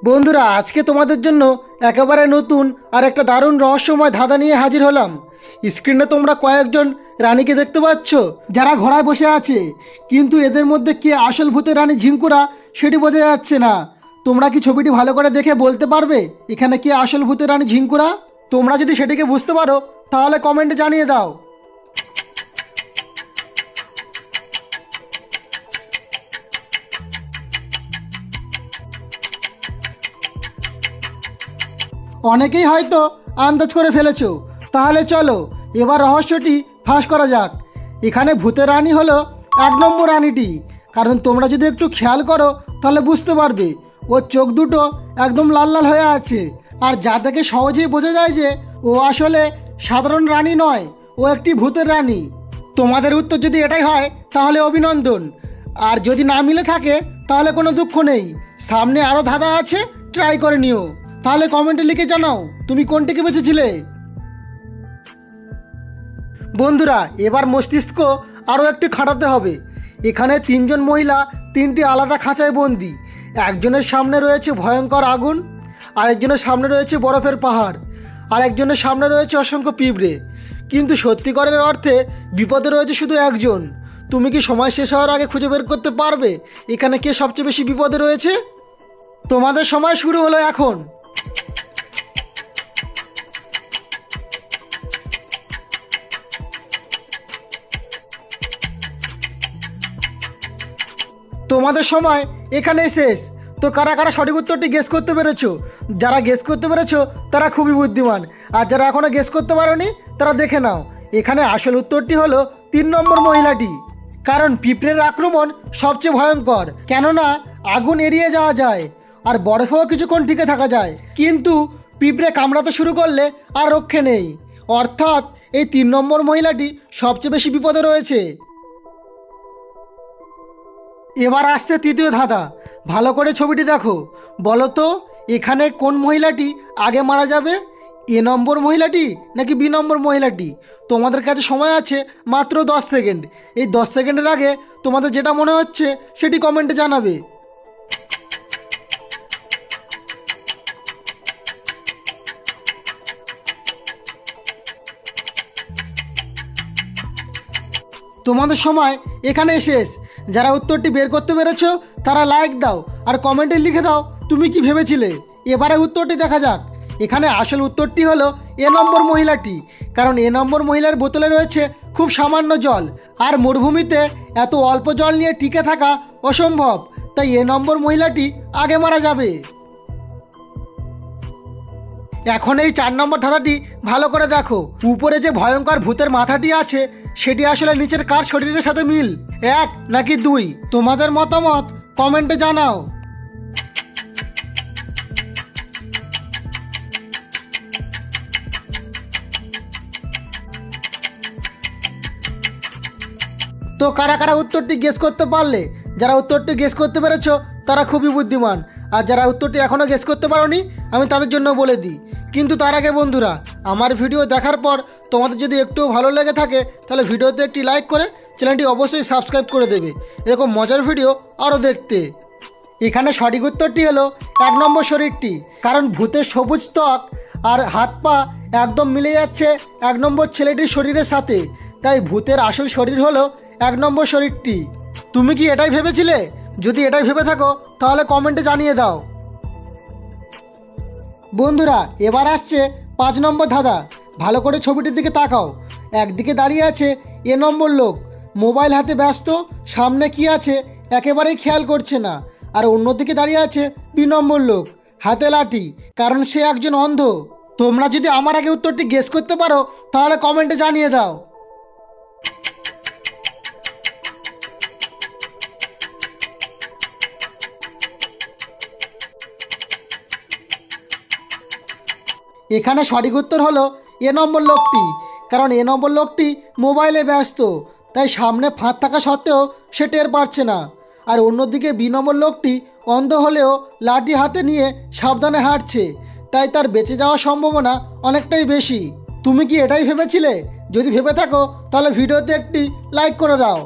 বন্ধুরা, আজকে তোমাদের জন্য একেবারে নতুন আর একটা দারুণ রহস্যময় ধাঁধা নিয়ে হাজির হলাম। স্ক্রিনে তোমরা কয়েকজন রানীকে দেখতে পাচ্ছ যারা ঘোড়ায় বসে আছে, কিন্তু এদের মধ্যে কে আসল ভূতের রানী ঝিঙ্কুরা সেটি বোঝা যাচ্ছে না। তোমরা কি ছবিটি ভালো করে দেখে বলতে পারবে এখানে কে আসল ভূতের রানী ঝিঙ্কুরা? তোমরা যদি সেটিকে বুঝতে পারো তাহলে কমেন্টে জানিয়ে দাও। অনেকেই হয়তো আন্দাজ করে ফেলেছো, তাহলে চলো এবার রহস্যটি ফাঁস করা যাক। এখানে ভূতের রানী হলো 1 নম্বর রানীটি, কারণ তোমরা যদি একটু খেয়াল করো তাহলে বুঝতে পারবে ওর চোখ দুটো একদম লাল লাল হয়ে আছে, আর যা থেকে সহজেই বোঝা যায় যে ও আসলে সাধারণ রানী নয়, ও একটি ভূতের রানী। তোমাদের উত্তর যদি এটাই হয় তাহলে অভিনন্দন, আর যদি না মিলে থাকে তাহলে কোনো দুঃখ নেই, সামনে আরও ধাঁধা আছে, ট্রাই করে নিও। তাহলে কমেন্টে লিখে জানাও তুমি কোনটিকে বেছেছিলে। বন্ধুরা, এবার মস্তিষ্ক আরও একটু খাটাতে হবে। এখানে 3জন মহিলা 3টি আলাদা খাঁচায় বন্দি। একজনের সামনে রয়েছে ভয়ঙ্কর আগুন, আরেকজনের সামনে রয়েছে বরফের পাহাড়, আর একজনের সামনে রয়েছে অসংখ্য পিঁপড়ে। কিন্তু সত্যিকারের অর্থে বিপদে রয়েছে শুধু একজন। তুমি কি সময় শেষ হওয়ার আগে খুঁজে বের করতে পারবে এখানে কে সবচেয়ে বেশি বিপদে রয়েছে? তোমাদের সময় শুরু হলো এখন। তোমাদের সময় এখানেই শেষ। তো কারা কারা সঠিক উত্তরটি গেস করতে পেরেছো? যারা গেস করতে পেরেছো তারা খুবই বুদ্ধিমান, আর যারা এখনও গেস করতে পারোনি তারা দেখে নাও। এখানে আসল উত্তরটি হলো 3 নম্বর মহিলাটি, কারণ পিঁপড়ের আক্রমণ সবচেয়ে ভয়ঙ্কর, কেননা আগুন এড়িয়ে যাওয়া যায় আর বরফেও কিছুক্ষণ টিকে থাকা যায়, কিন্তু পিঁপড়ে কামড়াতে শুরু করলে আর রক্ষে নেই। অর্থাৎ এই 3 নম্বর মহিলাটি সবচেয়ে বেশি বিপদে রয়েছে। এবার আসছে তৃতীয় ধাঁধা। ভালো করে ছবিটি দেখো, বলো তো এখানে কোন মহিলাটি আগে মারা যাবে? এ নম্বর মহিলাটি নাকি বি নম্বর মহিলাটি? তোমাদের কাছে সময় আছে মাত্র 10 সেকেন্ড। এই 10 সেকেন্ডের আগে তোমাদের যেটা মনে হচ্ছে সেটি কমেন্টে জানাবে। তোমাদের সময় এখানে শেষ। যারা উত্তরটি বের করতে পেরেছো তারা লাইক দাও আর কমেন্টে লিখে দাও তুমি কি ভেবেছিলে। এবারে উত্তরটি দেখা যাক। এখানে আসল উত্তরটি হলো এ নম্বর মহিলাটি, কারণ এ নম্বর মহিলার বোতলে রয়েছে খুব সামান্য জল, আর মরুভূমিতে এত অল্প জল নিয়ে টিকে থাকা অসম্ভব, তাই এ নম্বর মহিলাটি আগে মারা যাবে। এখন এই 4 নম্বর ধাঁধাটি ভালো করে দেখো। উপরে যে ভয়ঙ্কর ভূতের মাথাটি আছে সেটি আসলে নিচের কার শরীরের সাথে মিল, 1 নাকি 2? তোমাদের মতামত কমেন্টে জানাও। তো কারা কারা উত্তরটি গেস করতে পারলে? যারা উত্তরটি গেস করতে পেরেছো তারা খুবই বুদ্ধিমান, আর যারা উত্তরটি এখনও গেস করতে পারোনি আমি তাদের জন্য বলে দিই। কিন্তু তার আগে বন্ধুরা, আমার ভিডিও দেখার পর তোমাদের যদি একটুও ভালো লেগে থাকে তাহলে ভিডিওতে একটি লাইক করে চ্যানেলটি অবশ্যই সাবস্ক্রাইব করে দেবে এরকম মজার ভিডিও আরও দেখতে। এখানে সঠিক উত্তরটি হলো 1 নম্বর শরীরটি, কারণ ভূতের সবুজ ত্বক আর হাত পা একদম মিলে যাচ্ছে 1 নম্বর ছেলেটির শরীরের সাথে, তাই ভূতের আসল শরীর হলো 1 নম্বর শরীরটি। তুমি কি এটাই ভেবেছিলে? যদি এটাই ভেবে থাকো তাহলে কমেন্টে জানিয়ে দাও। বন্ধুরা, এবার আসছে 5 নম্বর ধাঁধা। ভালো করে ছবিটির দিকে তাকাও। একদিকে দাঁড়িয়ে আছে এ নম্বর লোক, মোবাইল হাতে ব্যস্ত, সামনে কি আছে একেবারেই খেয়াল করছে না, আর অন্যদিকে দাঁড়িয়ে আছে বি নম্বর লোক, হাতে লাঠি, কারণ সে একজন অন্ধ। তোমরা যদি আমার আগে উত্তরটি গেস করতে পারো তাহলে কমেন্টে জানিয়ে দাও। এখানে সঠিক উত্তর হলো এ নম্বর লোকটি, কারণ এ নম্বর লোকটি মোবাইলে ব্যস্ত, তাই সামনে ফাঁদ থাকা সত্ত্বেও সে টের পাচ্ছে না। আর অন্যদিকে বি নম্বর লোকটি অন্ধ হলেও লাঠি হাতে নিয়ে সাবধানে হাঁটছে, তাই তার বেঁচে যাওয়ার সম্ভাবনা অনেকটাই বেশি। তুমি কি এটাই ভেবেছিলে? যদি ভেবে থাকো তাহলে ভিডিওতে একটি লাইক করে দাও।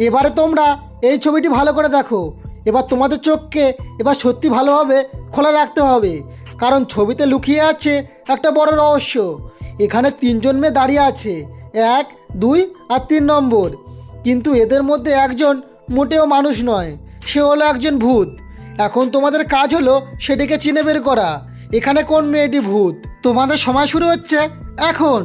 এবারে তোমরা এই ছবিটি ভালো করে দেখো। এবার তোমাদের চোখকে এবার সত্যি ভালোভাবে খোলা রাখতে হবে, কারণ ছবিতে লুকিয়ে আছে একটা বড় রহস্য। এখানে তিনজন মেয়ে দাঁড়িয়ে আছে, 1, 2 আর 3 নম্বর। কিন্তু এদের মধ্যে একজন মোটেও মানুষ নয়, সে হলো একজন ভূত। এখন তোমাদের কাজ হলো সেটিকে চিনে বের করা। এখানে কোন মেয়েটি ভূত? তোমাদের সময় শুরু হচ্ছে এখন।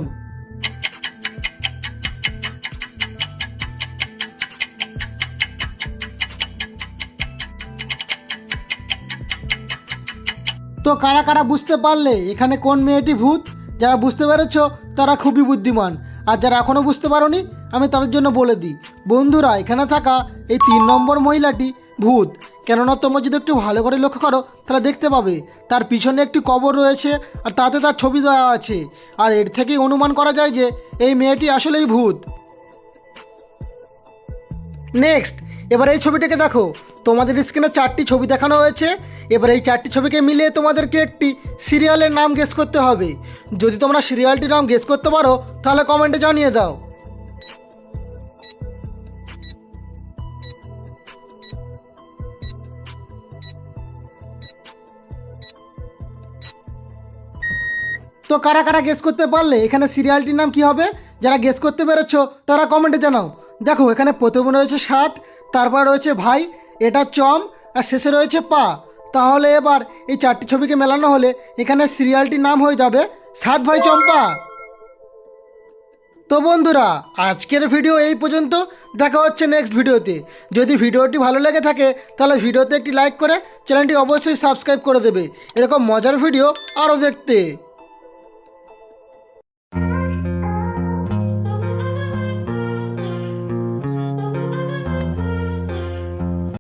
তো কারা কারা বুঝতে পারলে এখানে কোন মেয়েটি ভূত? যারা বুঝতে পেরেছো তারা খুবই বুদ্ধিমান, আর যারা এখনও বুঝতে পারোনি আমি তাদের জন্য বলে দিই। বন্ধুরা, এখানে থাকা এই 3 নম্বর মহিলাটি ভূত। কেননা তোমরা যদি একটু ভালো করে লক্ষ্য করো তাহলে দেখতে পাবে তার পিছনে একটি কবর রয়েছে, আর তাতে তার ছবি দেওয়া আছে। আর এর থেকেই অনুমান করা যায় যে এই মেয়েটি আসলেই ভূত। নেক্সট, এবার এই ছবিটাকে দেখো। তোমাদের স্ক্রিনে 4টি ছবি দেখানো হয়েছে। এবার এই 4টি ছবিকে মিলিয়ে তোমাদেরকে একটি সিরিয়ালের নাম গেস করতে হবে। যদি তোমরা সিরিয়ালটির নাম গেস করতে পারো তাহলে কমেন্টে জানিয়ে দাও। তো কারা কারা গেস করতে পারলে এখানে সিরিয়ালটির নাম কি হবে? যারা গেস করতে পেরেছো তারা কমেন্টে জানাও। দেখো, এখানে প্রথমে রয়েছে 7, তারপর রয়েছে ভাই, এটা চম, আর শেষে রয়েছে পা। তাহলে এবার এই 4টি ছবিকে মেলানো হলে এখানে সিরিয়ালটির নাম হয়ে যাবে 7 ভাই চম্পা। তো বন্ধুরা, আজকের ভিডিও এই পর্যন্ত। দেখা হচ্ছে নেক্সট ভিডিওতে। যদি ভিডিওটি ভালো লেগে থাকে তাহলে ভিডিওতে একটি লাইক করে চ্যানেলটি অবশ্যই সাবস্ক্রাইব করে দেবে এরকম মজার ভিডিও আরও দেখতে।